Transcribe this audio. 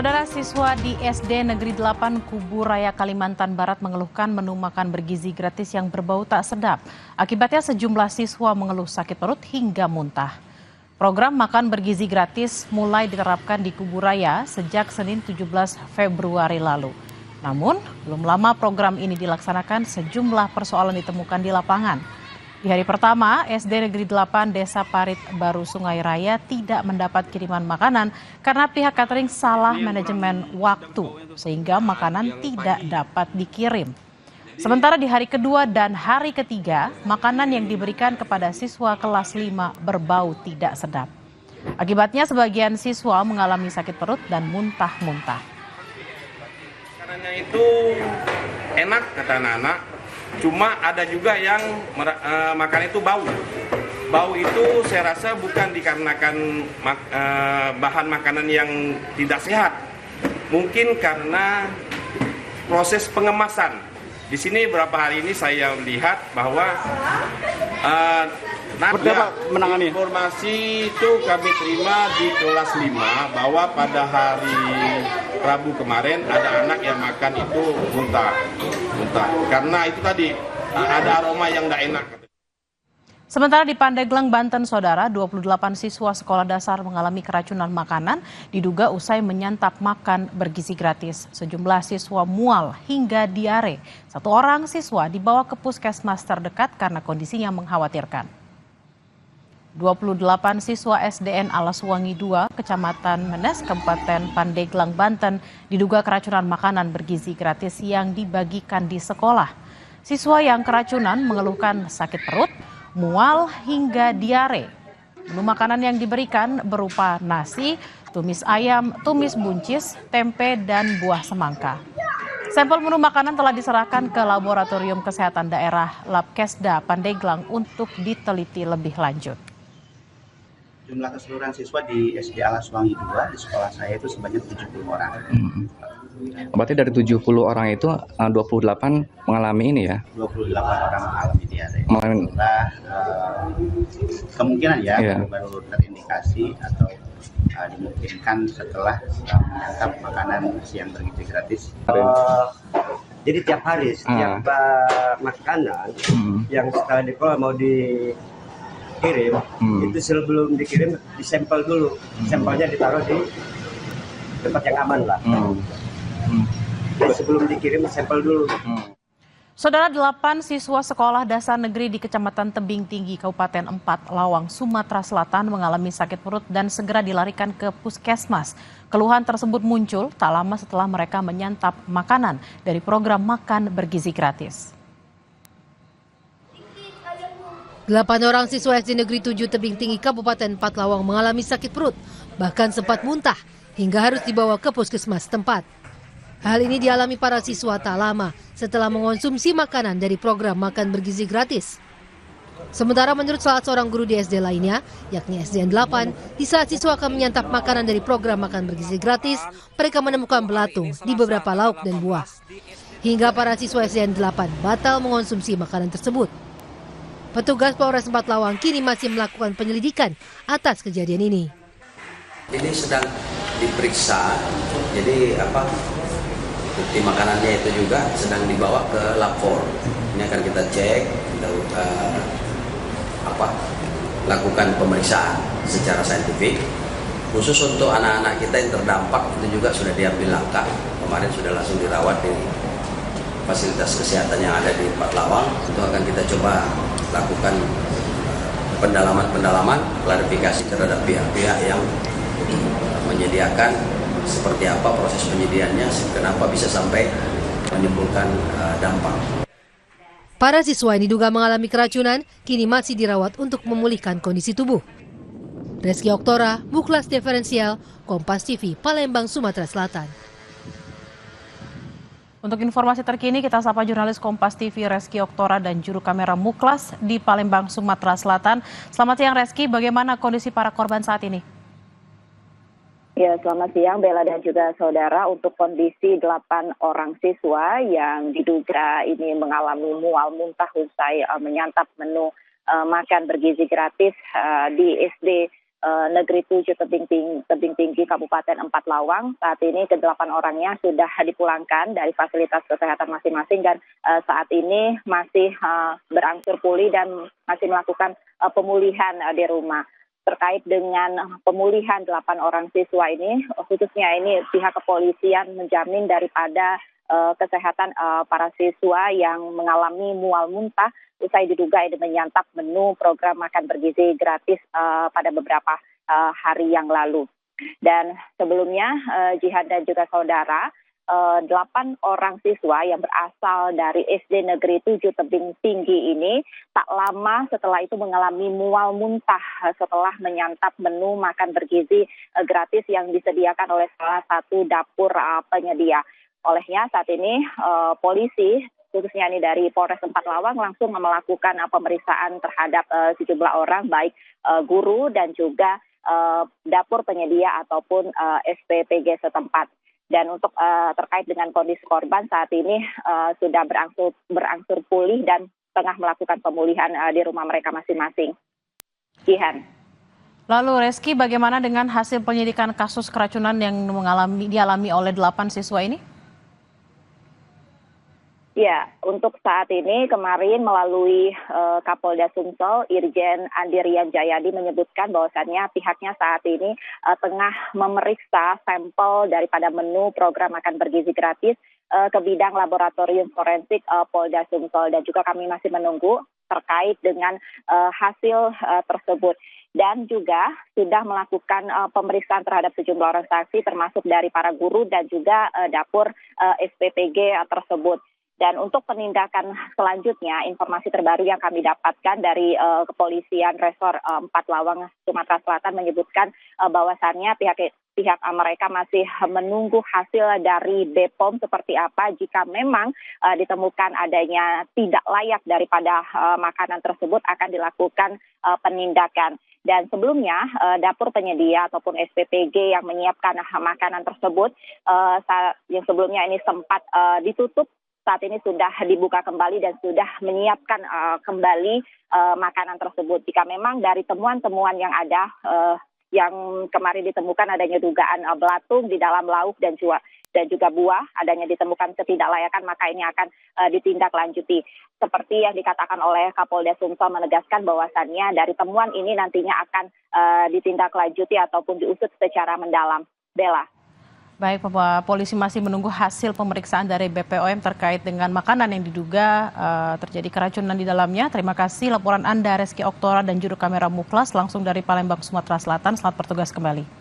Saudara siswa di SD Negeri 8 Kubu Raya Kalimantan Barat mengeluhkan menu makan bergizi gratis yang berbau tak sedap. Akibatnya sejumlah siswa mengeluh sakit perut hingga muntah. Program makan bergizi gratis mulai diterapkan di Kubu Raya sejak Senin 17 Februari lalu. Namun, belum lama program ini dilaksanakan, sejumlah persoalan ditemukan di lapangan. Di hari pertama, SD Negeri 8 Desa Parit Baru Sungai Raya tidak mendapat kiriman makanan karena pihak catering salah manajemen waktu, sehingga makanan tidak dapat dikirim. Sementara di hari kedua dan hari ketiga, makanan yang diberikan kepada siswa kelas 5 berbau tidak sedap. Akibatnya sebagian siswa mengalami sakit perut dan muntah-muntah. Makanannya itu enak kata anak-anak. Cuma ada juga yang makan itu bau. Bau itu saya rasa bukan dikarenakan bahan makanan yang tidak sehat. Mungkin karena proses pengemasan. Di sini beberapa hari ini saya lihat bahwa menangani informasi itu kami terima di kelas 5 bahwa pada hari Rabu kemarin ada anak yang makan itu muntah. Karena itu tadi ada aroma yang tidak enak. Sementara di Pandeglang, Banten, Saudara, 28 siswa sekolah dasar mengalami keracunan makanan diduga usai menyantap makan bergizi gratis. Sejumlah siswa mual hingga diare. Satu orang siswa dibawa ke puskesmas terdekat karena kondisinya mengkhawatirkan. 28 siswa SDN Alaswangi 2, Kecamatan Menes, Kabupaten Pandeglang, Banten, diduga keracunan makanan bergizi gratis yang dibagikan di sekolah. Siswa yang keracunan mengeluhkan sakit perut, mual hingga diare. Menu makanan yang diberikan berupa nasi, tumis ayam, tumis buncis, tempe, dan buah semangka. Sampel menu makanan telah diserahkan ke Laboratorium Kesehatan Daerah Labkesda Pandeglang untuk diteliti lebih lanjut. Jumlah keseluruhan siswa di SD Alaswangi 2 di sekolah saya itu sebanyak 70 orang. Berarti dari 70 orang itu 28 mengalami ini ya? 28 orang mengalami diare. Kemungkinan ya, baru terindikasi atau dimungkinkan setelah menyantap makanan siang bergizi gratis. Jadi tiap hari setiap makanan yang setelah dikelola mau dikirim, itu sebelum dikirim disampel dulu. Sampelnya ditaruh di tempat yang aman lah. Jadi sebelum dikirim sampel dulu. Saudara, 8 siswa sekolah dasar negeri di Kecamatan Tebing Tinggi, Kabupaten 4 Lawang, Sumatera Selatan mengalami sakit perut dan segera dilarikan ke puskesmas. Keluhan tersebut muncul tak lama setelah mereka menyantap makanan dari program makan bergizi gratis. 8 orang siswa SD Negeri 7 Tebing Tinggi Kabupaten 4 Lawang mengalami sakit perut, bahkan sempat muntah hingga harus dibawa ke puskesmas tempat. Hal ini dialami para siswa tak lama setelah mengonsumsi makanan dari program makan bergizi gratis. Sementara menurut salah seorang guru di SD lainnya, yakni SDN 8, di saat siswa akan menyantap makanan dari program makan bergizi gratis, mereka menemukan belatung di beberapa lauk dan buah. Hingga para siswa SDN 8 batal mengonsumsi makanan tersebut. Petugas Polres 4 Lawang kini masih melakukan penyelidikan atas kejadian ini. Ini sedang diperiksa, jadi bukti makanannya itu juga sedang dibawa ke lapor. Ini akan kita cek, kita lakukan pemeriksaan secara saintifik. Khusus untuk anak-anak kita yang terdampak itu juga sudah diambil langkah. Kemarin sudah langsung dirawat di fasilitas kesehatan yang ada di 4 Lawang. Itu akan kita coba lakukan pendalaman, klarifikasi terhadap pihak-pihak yang menyediakan seperti apa proses penyediaannya, kenapa bisa sampai menimbulkan dampak. Para siswa yang diduga mengalami keracunan kini masih dirawat untuk memulihkan kondisi tubuh. Reski Oktora, Muklas Diferensial, Kompas TV, Palembang, Sumatera Selatan. Untuk informasi terkini kita sapa jurnalis Kompas TV Reski Oktora dan juru kamera Muklas di Palembang, Sumatera Selatan. Selamat siang Reski, bagaimana kondisi para korban saat ini? Ya, selamat siang Bella dan juga saudara. Untuk kondisi 8 orang siswa yang diduga ini mengalami mual muntah usai menyantap menu makan bergizi gratis di SD Negeri 7 Tebing Tinggi Kabupaten 4 Lawang. Saat ini ke-8 orangnya sudah dipulangkan dari fasilitas kesehatan masing-masing dan saat ini masih berangsur pulih dan masih melakukan pemulihan di rumah. Terkait dengan pemulihan 8 orang siswa ini, khususnya ini pihak kepolisian menjamin daripada kesehatan para siswa yang mengalami mual muntah usai diduga ini menyantap menu program makan bergizi gratis pada beberapa hari yang lalu. Dan sebelumnya Jihan dan juga saudara, 8 orang siswa yang berasal dari SD Negeri 7 Tebing Tinggi ini tak lama setelah itu mengalami mual muntah setelah menyantap menu makan bergizi gratis yang disediakan oleh salah satu dapur penyedia. Olehnya saat ini polisi khususnya ini dari Polres 4 Lawang langsung melakukan pemeriksaan terhadap sejumlah orang baik guru dan juga dapur penyedia ataupun SPPG setempat. Dan untuk terkait dengan kondisi korban saat ini sudah berangsur pulih dan tengah melakukan pemulihan di rumah mereka masing-masing. Jihan. Lalu Reski, bagaimana dengan hasil penyidikan kasus keracunan yang dialami oleh 8 siswa ini? Ya, untuk saat ini kemarin melalui Kapolda Sumsel, Irjen Andirian Jayadi menyebutkan bahwasannya pihaknya saat ini tengah memeriksa sampel daripada menu program makan bergizi gratis ke bidang laboratorium forensik Polda Sumsel dan juga kami masih menunggu terkait dengan hasil tersebut. Dan juga sudah melakukan pemeriksaan terhadap sejumlah orang saksi termasuk dari para guru dan juga dapur SPPG tersebut. Dan untuk penindakan selanjutnya, informasi terbaru yang kami dapatkan dari Kepolisian Resor 4 Lawang, Sumatera Selatan menyebutkan bahwasannya pihak mereka masih menunggu hasil dari BPOM seperti apa jika memang ditemukan adanya tidak layak daripada makanan tersebut akan dilakukan penindakan. Dan sebelumnya dapur penyedia ataupun SPPG yang menyiapkan makanan tersebut yang sebelumnya ini sempat ditutup, saat ini sudah dibuka kembali dan sudah menyiapkan kembali makanan tersebut. Jika memang dari temuan-temuan yang ada, yang kemarin ditemukan adanya dugaan belatung di dalam lauk dan juga buah, adanya ditemukan ketidaklayakan, maka ini akan ditindaklanjuti. Seperti yang dikatakan oleh Kapolda Sumsel menegaskan bahwasannya dari temuan ini nantinya akan ditindaklanjuti ataupun diusut secara mendalam. Bella. Baik, Bapak, polisi masih menunggu hasil pemeriksaan dari BPOM terkait dengan makanan yang diduga terjadi keracunan di dalamnya. Terima kasih laporan Anda, Reski Oktora dan juru kamera Muklas langsung dari Palembang, Sumatera Selatan. Selamat bertugas kembali.